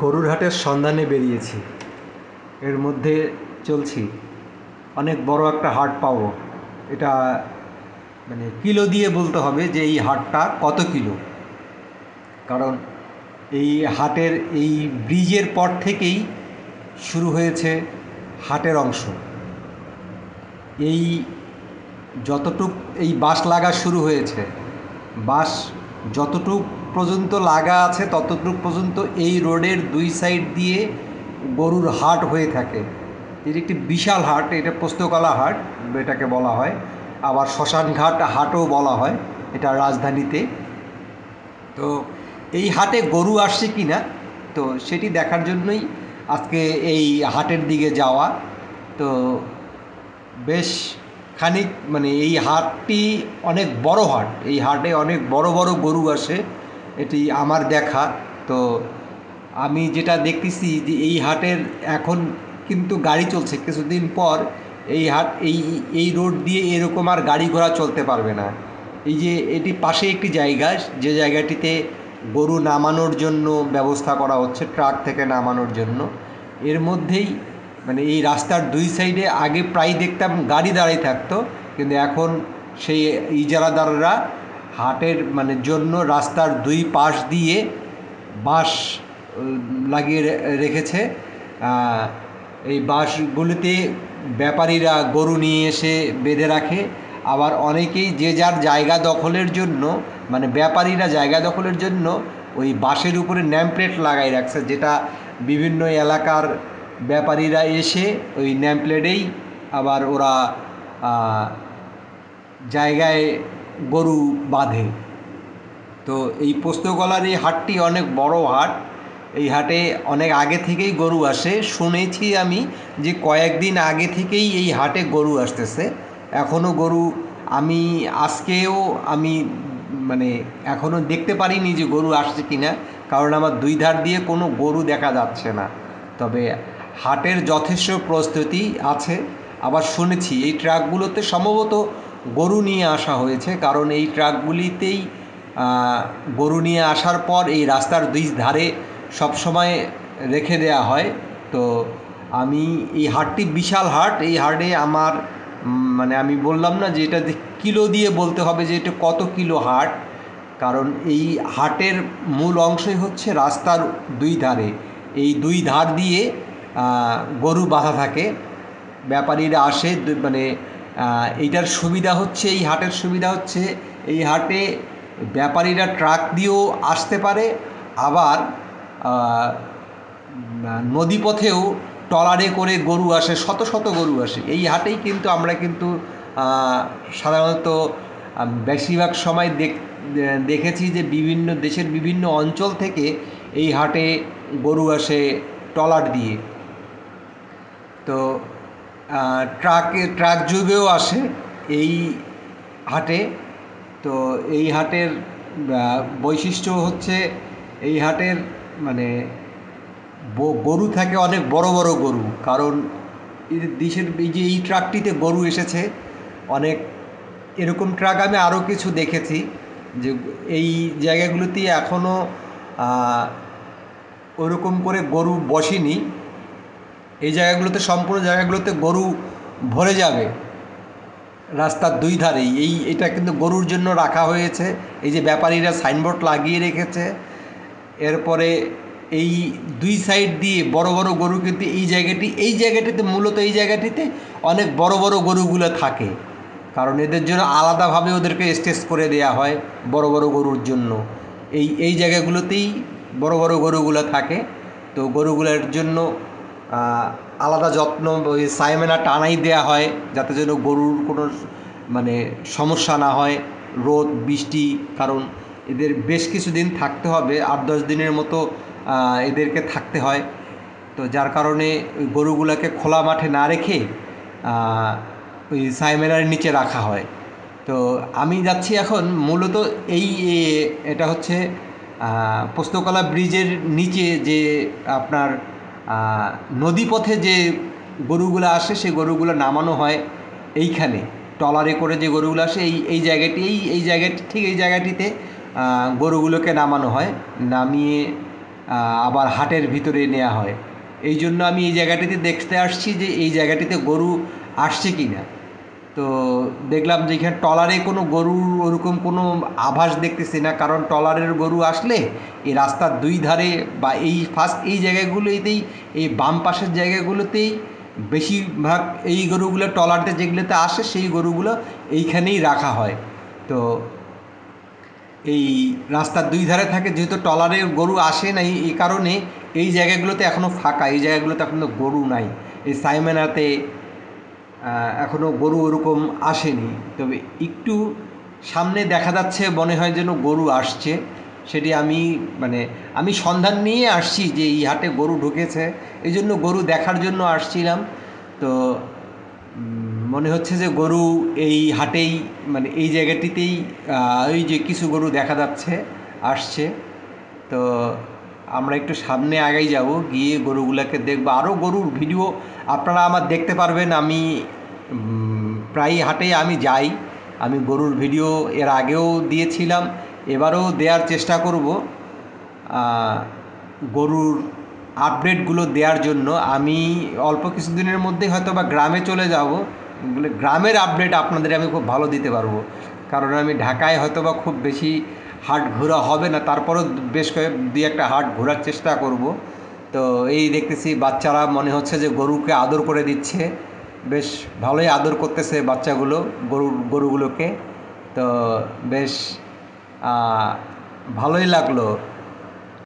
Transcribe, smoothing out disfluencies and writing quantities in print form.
গরুর হাটের সন্ধানে বেরিয়েছি, এর মধ্যে চলছি। অনেক বড় একটা হাট পাবো, এটা মানে কিলো দিয়ে বলতে হবে যে এই হাটটা কত কিলো। কারণ এই হাটের এই ব্রিজের পর থেকেই শুরু হয়েছে হাটের অংশ। এই যতটুক এই বাঁশ লাগা শুরু হয়েছে, বাঁশ যতটুক পর্যন্ত লাগা আছে ততটুক পর্যন্ত এই রোডের দুই সাইড দিয়ে গরুর হাট হয়ে থাকে। এটি একটি বিশাল হাট, এটা পোস্তকলা হাট এটাকে বলা হয়, আবার শ্মশানঘাট হাটও বলা হয় এটা রাজধানীতে। তো এই হাটে গরু আসছে কি না, তো সেটি দেখার জন্যই আজকে এই হাটের দিকে যাওয়া। তো বেশ খানিক মানে এই হাটটি অনেক বড় হাট, এই হাটে অনেক বড় বড় গরু আসে, এটি আমার দেখা। তো আমি যেটা দেখতেছি যে এই হাটের এখন কিন্তু গাড়ি চলছে, কিছুদিন পর এই হাট এই রোড দিয়ে এরকম আর গাড়ি ঘোড়া চলতে পারবে না। এই যে এটি পাশে একটি জায়গা, যে জায়গাটিতে গরু নামানোর জন্য ব্যবস্থা করা হচ্ছে, ট্রাক থেকে নামানোর জন্য। এর মধ্যেই মানে এই রাস্তার দুই সাইডে আগে প্রায় দেখতাম গাড়ি দাঁড়িয়ে থাকতো, কিন্তু এখন সেই ইজারাদাররা হাটের মানে জন্য রাস্তার দুই পাশ দিয়ে বাঁশ লাগিয়ে রেখেছে। এই বাঁশগুলিতে ব্যাপারীরা গরু নিয়ে এসে বেঁধে রাখে। আবার অনেকেই যে যার জায়গা দখলের জন্য, মানে ব্যাপারীরা জায়গা দখলের জন্য ওই বাঁশের উপরে নেম প্লেট লাগাই রাখছে, যেটা বিভিন্ন এলাকার ব্যাপারীরা এসে ওই নেম প্লেটেই আবার ওরা জায়গায় গরু বাঁধে। তো এই পোস্তগলার এই হাটটি অনেক বড় হাট, এই হাটে অনেক আগে থেকেই গরু আসে। শুনেছি আমি যে কয়েকদিন আগে থেকেই এই হাটে গরু আসতেছে, এখনও গরু আমি আজকেও আমি মানে এখনও দেখতে পারিনি যে গরু আসছে কি না, কারণ আমার দুই ধার দিয়ে কোনো গরু দেখা যাচ্ছে না। তবে হাটের যথেষ্ট প্রস্তুতি আছে। আবার শুনেছি এই ট্রাকগুলোতে সম্ভবত গরু নিয়ে আসা হয়েছে, কারণ এই ট্রাকগুলিতেই গরু নিয়ে আসার পর এই রাস্তার দুই ধারে সবসময় রেখে দেয়া হয়। তো আমি এই হাটটি বিশাল হাট, এই হাটে আমার মানে আমি বললাম না যে এটা কিলো দিয়ে বলতে হবে যে এটা কত কিলো হাট, কারণ এই হাটের মূল অংশই হচ্ছে রাস্তার দুই ধারে, এই দুই ধার দিয়ে গরু বাঁধা থাকে। ব্যাপারীরা আসে, মানে এইটার সুবিধা হচ্ছে, এই হাটের সুবিধা হচ্ছে এই হাটে ব্যাপারীরা ট্রাক দিয়েও আসতে পারে, আবার নদীপথেও ট্রলারে করে গরু আসে, শত শত গরু আসে এই হাটেই। কিন্তু আমরা কিন্তু সাধারণত বেশিরভাগ সময় দেখেছি যে বিভিন্ন দেশের বিভিন্ন অঞ্চল থেকে এই হাটে গরু আসে ট্রলার দিয়ে। তো ট্রাক যোগেও আসে এই হাটে। তো এই হাটের বৈশিষ্ট্য হচ্ছে এই হাটের মানে গরু থাকে অনেক বড় বড় গরু, কারণ দেশের এই যে এই ট্রাকটিতে গরু এসেছে অনেক, এরকম ট্রাক আমি আরও কিছু দেখেছি যে এই জায়গাগুলোতে এখনও ওরকম করে গরু বসেনি। এই জায়গাগুলোতে সম্পূর্ণ জায়গাগুলোতে গরু ভরে যাবে রাস্তার দুই ধারেই। এটা কিন্তু গরুর জন্য রাখা হয়েছে, এই যে ব্যাপারীরা সাইনবোর্ড লাগিয়ে রেখেছে। এরপরে এই দুই সাইড দিয়ে বড় বড় গরু কিন্তু এই জায়গাটিতে মূলত এই জায়গাটিতে অনেক বড় বড় গরুগুলো থাকে, কারণ এদের জন্য আলাদাভাবে ওদেরকে স্টেজ করে দেয়া হয় বড় বড় গরুর জন্য। এই জায়গাগুলোতেই বড় বড় গরুগুলো থাকে। তো গরুগুলোর জন্য আলাদা যত্ন, ওই সাইমেনা টানাই দেয়া হয় যাতে যেন গরুর কোনো মানে সমস্যা না হয়, রোদ বৃষ্টি, কারণ এদের বেশ কিছুদিন থাকতে হবে, 8-10 দিনের মতো এদেরকে থাকতে হয়। তো যার কারণে ওই গরুগুলোকে খোলা মাঠে না রেখে ওই সাইমেনার নিচে রাখা হয়। তো আমি যাচ্ছি এখন মূলত এটা হচ্ছে পোস্তকলা ব্রিজের নিচে যে আপনার নদীপথে যে গরুগুলো আসে সেই গরুগুলো নামানো হয় এইখানে, ট্রলারে করে যে গরুগুলো আসে এই জায়গাটি ঠিক এই জায়গাটিতে গরুগুলোকে নামানো হয়। নামিয়ে আবার হাটের ভিতরে নেওয়া হয়। এই জন্য আমি এই জায়গাটিতে দেখতে আসছি যে এই জায়গাটিতে গরু আসছে কি না। তো দেখলাম যে এখানে ট্রলারে কোনো গরুর ওরকম কোনো আভাস দেখতেছি না, কারণ ট্রলারের গরু আসলে এই রাস্তার দুই ধারে বা এই ফার্স্ট এই জায়গাগুলোতেই, এই বাম পাশের জায়গাগুলোতেই বেশিরভাগ এই গরুগুলো ট্রলারতে যেগুলোতে আসে সেই গরুগুলো এইখানেই রাখা হয়। তো এই রাস্তার দুই ধারে থাকে, যেহেতু ট্রলারে গরু আসে নাই এই কারণে এই জায়গাগুলোতে এখনও ফাঁকা, এই জায়গাগুলোতে এখনও গরু নাই। এই সাইমেনাতে এখনও গরু ওরকম আসেনি, তবে একটু সামনে দেখা যাচ্ছে, মনে হয় যেন গরু আসছে। সেটি আমি সন্ধান নিয়ে আসছি যে এই হাটে গরু ঢুকেছে, এই জন্য গরু দেখার জন্য আসছিলাম। তো মনে হচ্ছে যে গরু এই হাটেই, এই জায়গাটিতেই ওই যে কিছু গরু দেখা যাচ্ছে আসছে। তো আমরা একটু সামনে আগাই যাব, গিয়ে গরুগুলোকে দেখব, আরও গরুর ভিডিও আপনারা আমার দেখতে পারবেন। আমি প্রায় হাটে আমি যাই, আমি গরুর ভিডিও এর আগেও দিয়েছিলাম, এবারও দেওয়ার চেষ্টা করব। গরুর আপডেটগুলো দেওয়ার জন্য আমি অল্প কিছুদিনের মধ্যেই হয়তো বা গ্রামে চলে যাব, গ্রামের আপডেট আপনাদের আমি খুব ভালো দিতে পারবো। কারণ আমি ঢাকায় হয়তো বা খুব বেশি হাট ঘোরা হবে না, তারপরও বেশ দুই একটা হাট ঘোরার চেষ্টা করব। তো এই দেখতেছি বাচ্চারা মনে হচ্ছে যে গরুকে আদর করে দিচ্ছে, বেশ ভালোই আদর করতেছে বাচ্চাগুলো গরুগুলোকে। তো বেশ ভালোই লাগলো।